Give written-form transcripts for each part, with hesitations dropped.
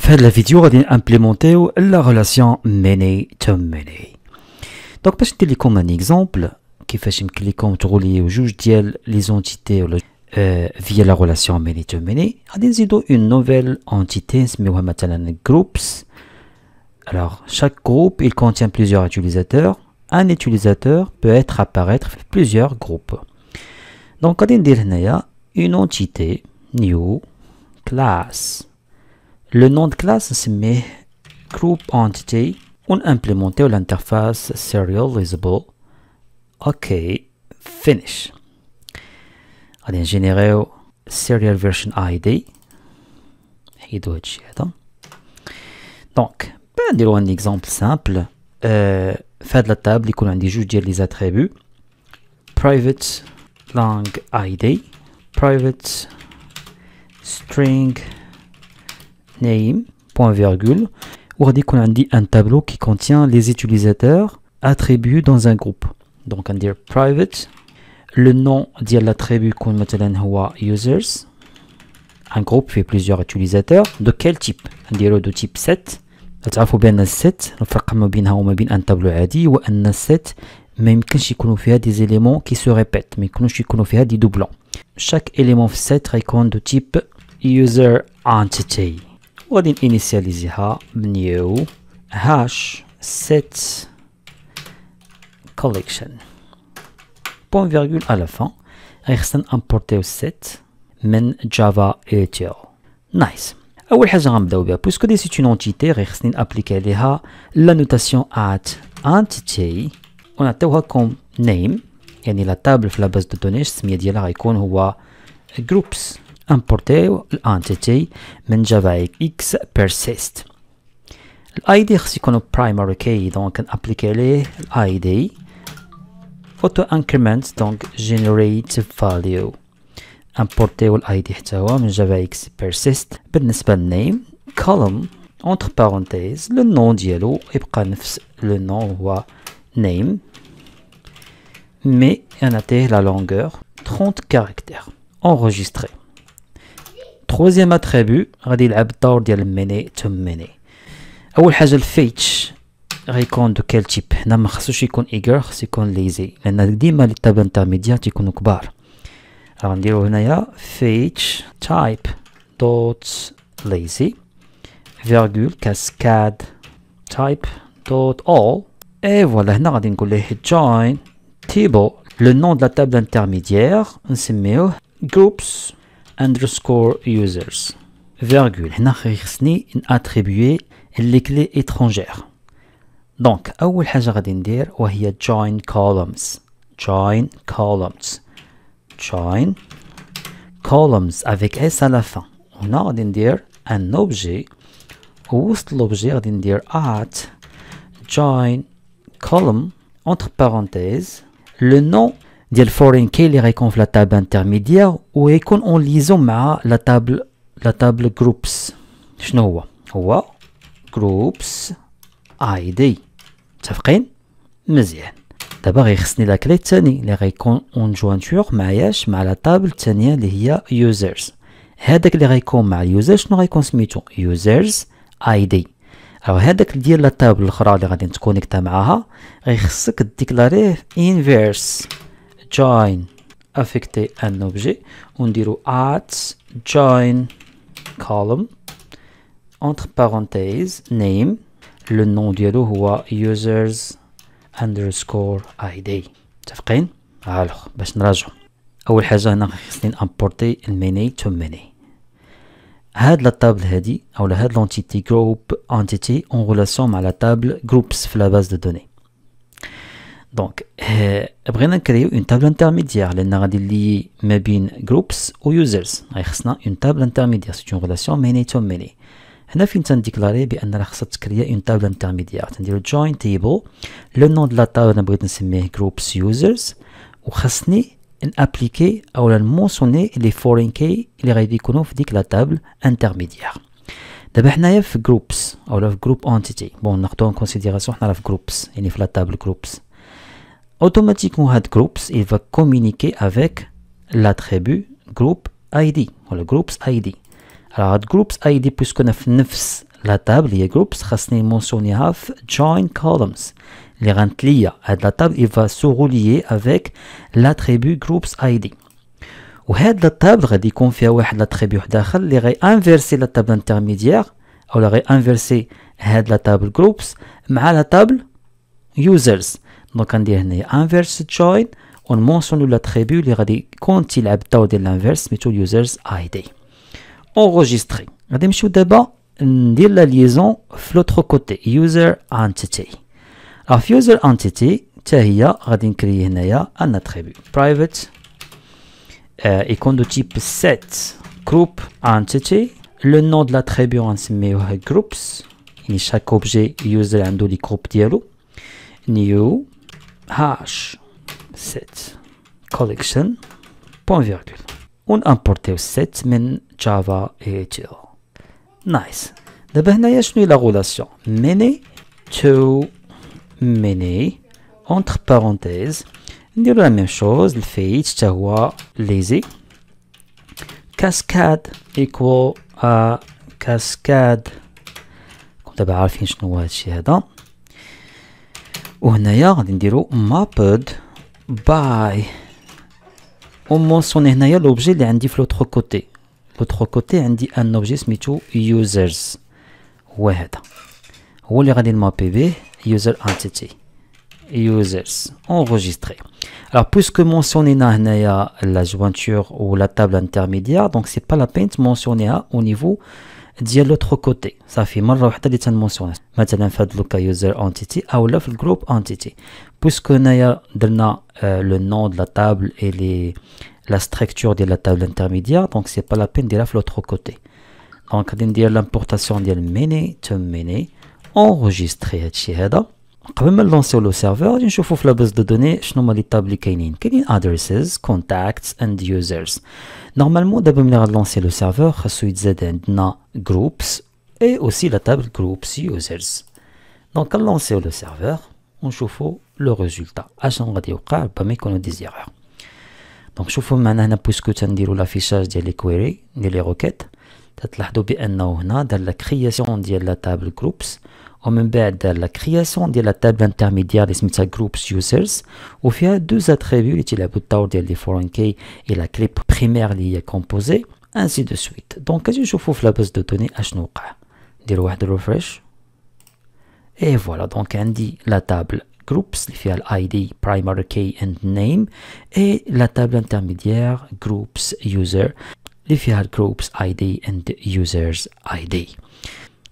في la vidéo غادي نimpléمونتيو la relation many to many. دونك باش ندير لكم ان اكزامبل كيفاش يمكن لكم تغوليو جوج ديال لي زونتيتي ولا via la relation many to many. غادي نزيدو une nouvelle entité نسميوها مثلا groups. Alors chaque groupe il contient plusieurs utilisateurs. Un utilisateur peut être apparaître في plusieurs groupes. Donc غادي ندير هنايا une entité new class. Le nom de classe c'est group entity. On implémente l'interface serializable. OK, finish. On va générer serial version ID. Donc, on va un exemple simple. Faire de la table, il y a des attributs. Private long ID, private string name, point virgule. On va dire qu'on a un tableau qui contient les utilisateurs attribués dans un groupe. Donc on va dire private, le nom de l'attribut qu'on a users. Un groupe fait plusieurs utilisateurs. De quel type? On va dire de type set. تعرفوا بان الset الفرق ما بينها وما بين ان تابلو عادي هو ان الset ما يمكنش يكونوا فيها دي زيليمون كي سو ريبيت ما يكونوش يكونوا فيها دي دوبلون. chaque élément في الset غيكون de type user entity. وغادي نانيسياليزيها بنيو hash set collection point virgule à la fin. غيخصنا نامبورتيو set من جافا ETL. نايس. أول حاجة غنبداو بها بويسكو دي سيت اون انتيتي غيخصني نابليكي عليها لا نوتاسيون ات انتيتي ونعطيوها كوم نيم يعني لا تابل في لا باز دو دوني السميه ديالها غيكون هو جروبس. امبورتيو الانتيتي من جافا اكس بيرسيست. الاي دي خص يكون برايمري كي دونك نابليكي عليه الاي دي اوتو انكريمنت دونك جينيريت فاليو. امبورتيو الاي دي حتى هو من جافا اكس بيرسيست. بالنسبه للنيم كولوم اونتر بارونتيز لو نون ديالو يبقى نفس لو نون هو نيم مي نعطيه لا لونغور 30 كاركتير enregistré. troisième attribut غادي يلعب الدور ديال ميني تو ميني. اول حاجه الفيتش غيكون دو كيل تيب. هنا ما خصوش يكون ايجر خص يكون ليزي لان ديما لي تاب انترميديير تيكونوا كبار. غنديرو هنايا fetch type dot lazy virgule cascade type dot all. et voilà هنا غادي نقول ليه join table le nom de la table intermédiaire نسميوه groups underscore users virgule. هنا خصني ناتريبيي لي كلي étrangères. دونك اول حاجه غادي ندير وهي join columns. join columns avec s à la fin. هنا غادي ندير un objet ووسط l'objet غادي ندير at join column entre parenthèses le nom ديال foreign key اللي غيكون في لا تاب intermédiaire ويكون اون ليزون مع لا تابل groups. شنو هو groups id. متفقين مزيان. دابا غيخصني لا كلي الثاني اللي غيكون اون جوانتور معاياش مع لا تابل الثانيه اللي هي users. هذاك اللي غيكون مع اليوزر شنو غيكون سميتو users id. alors هذاك ديال لا تابل الاخرى اللي غادي نتكونيكتا معاها غيخصك ديكلاريه inverse join affecté un objet ونديرو at join column entre parenthèses name le nom ديالو هو users underscore id. متفقين؟ الوغ باش نراجعو اول حاجه هنا خصني نامبورتي الميني تو ميني. هاد لا تابل هادي اولا هاد لونتيتي جروب انتيتي اون ريلاسيون مع لا تابل جروبس في لا باز دو دوني. دونك بغينا نكريو اون تابل انترميديير لان غادي لي ما بين جروبس و يوزرز غيخصنا اون تابل انترميديير سي اون ريلاسيون ميني تو ميني. هنا فين تنديكلاري بان راه خصها تكريا اون تابل انترميديير تنديرو join table لو نون د لا تابل انا بغيت نسميه جروبس يوزرز وخصني نابليكي اولا نمونسوني لي فورين كي اللي غادي يكونوا في ديك لا تابل انترميديير. دابا حنايا في جروبس اولا في جروب انتيتي بون ناخدو ان كونسيديراسيون حنا راه في جروبس يعني في لا تابل جروبس automatiquement هاد groups il va communiquer avec l'attribut group ID ولا groups ID. Alors groups ID puisqu'on a في نفس لا تابل هي جروبس خاصني نمونسيونيها في join columns اللي غنتليا هاد لا تابل il va se relier avec l'attribut groups id وهاد لا تابل غادي يكون فيها واحد لاتريبيو داخل اللي غي انفيرسي لا تابل انترميديير او غي انفيرسي هاد لا تابل جروبس مع لا تابل users دونك غندير هنايا انفيرس join ونمونسيونو لاتريبيو اللي غادي يكون تيلعب الدور ديال الانفيرس سميتو users id enregistré غادي نمشيو دابا ندير لا ليزون في لوتر كوتي user entity في user entity حتى هي غادي نكري هنايا ان اتريبيو private يكون de type set group entity le nom de l'attribut غنسميوه groups يعني chaque objet user عنده لي group ديالو new hash set collection point virgule ونimportيو set من java HL nice دابا هنايا شنو هي لا غولاسيون many to many entre parenthèses نديرو لا ميم شوز الفيت حتى هو lazy cascade equal a cascade دابا عارفين شنو هو هادشي هذا وهنايا غادي نديرو mapped by ومونسيوني هنايا لوبجي اللي عندي في لوتر كوتي عندي ان اوبجي سميتو users هو هذا هو اللي غادي نمابي به user entity users enregistré. Alors puisque mentionnéna هنايا la jointure ou la table intermédiaire donc c'est pas la peine de mentionner au niveau ديال l'autre côté صافي مره واحده اللي تنمونسيوني مثلا في هاد لوكا user entity او لا في الجروب entity puisque هنايا درنا le nom de la table et les la structure de la table intermédiaire donc c'est pas la peine de la في l'autre côté donc غادي ندير l'importation ديال many to many enregistrer هادشي هذا قبل ما نلونسيو لو سيرفر غادي نشوفو في لاباز دو دوني شنو هما لي تاب اللي كاينين addresses contacts and users نورمالمون دابا ملي غنلونسي لو سيرفر خاصو يتزاد عندنا groups et aussi la table groups users دونك كنلونسيو لو سيرفر ونشوفو لو ريزولتا اشنو غادي يوقع ربما يكونوا دي زيرور دونك شوفوا معنا هنا بويسكو تنديرو لافيشاج ديال لي كويري ديال لي روكيت تتلاحظوا بانه هنا دار لا كرياسيون ديال لا تابل جروبس ومن بعد دار لا كرياسيون ديال لا تابل انترميديير اللي سميتها جروبس يوزرز وفيها دوز اتريبيو اللي تيلعبوا الدور ديال لي فورين كي اي لا كلي بريمير اللي هي كومبوزي انسي دو سويت دونك غادي نشوفوا في لاباز دو دوني اشنو وقع نديروا واحد ريفريش اي فوالا دونك عندي لا تابل groups اللي فيها الاي primary key and name et la table intermédiaire groups user اللي فيها groups id and users id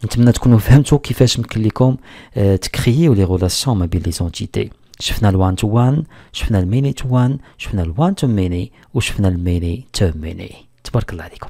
نتمنى تكونوا فهمتوا كيفاش يمكن لكم تكرييو لي ريلاسيون ما بين لي زونتيتي شفنا ال1 to 1 شفنا الميني to 1 شفنا ال1 to many وشفنا الميني to many تبارك الله عليكم